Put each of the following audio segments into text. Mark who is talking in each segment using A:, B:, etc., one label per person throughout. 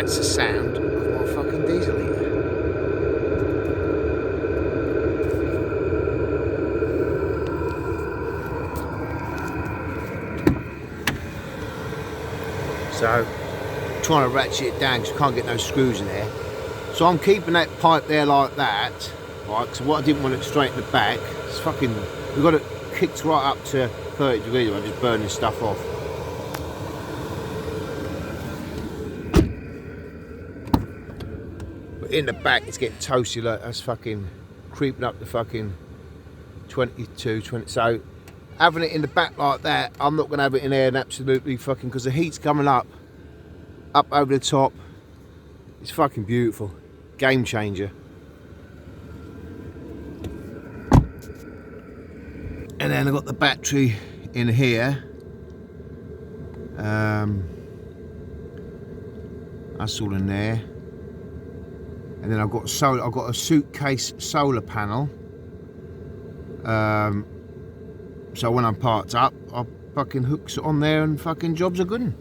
A: That's the sound of my fucking diesel heater. So, trying to ratchet it down because I can't get no screws in there. So I'm keeping that pipe there like that, right? Because what I didn't want it straight in the back. It's fucking, we've got it kicked right up to 30 degrees. I'm just burning stuff off. But in the back, it's getting toasty. Look, that's fucking creeping up to fucking 22, 20. So having it in the back like that, I'm not gonna have it in there and absolutely fucking, because the heat's coming up over the top. It's fucking beautiful. Game changer. And then I've got the battery in here. That's all in there. And then I've got a suitcase solar panel. So when I'm parked up, I'll fucking hooks it on there and fucking jobs are good.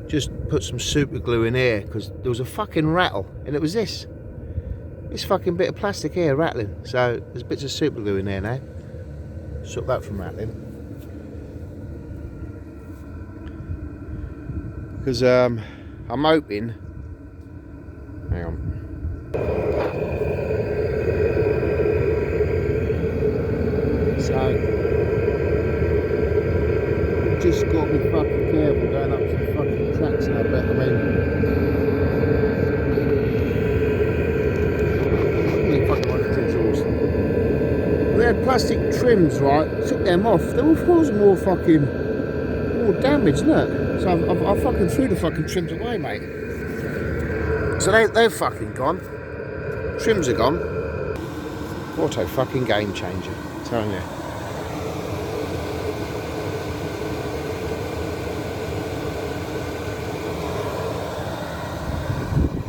A: Just put some super glue in here because there was a fucking rattle and it was this fucking bit of plastic here rattling. So there's bits of super glue in there now. Stop that from rattling. Because I'm hoping, hang on. So just got to be fucking careful going up some fucking tracks now, but I mean fucking like it's exhausting. They had plastic trims, right? Took them off. There was more damage, look. So I fucking threw the fucking trims away, mate. So they're fucking gone. Trims are gone. What a fucking game changer, I'm telling you.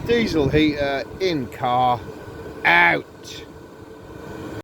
A: Diesel heater in car, out.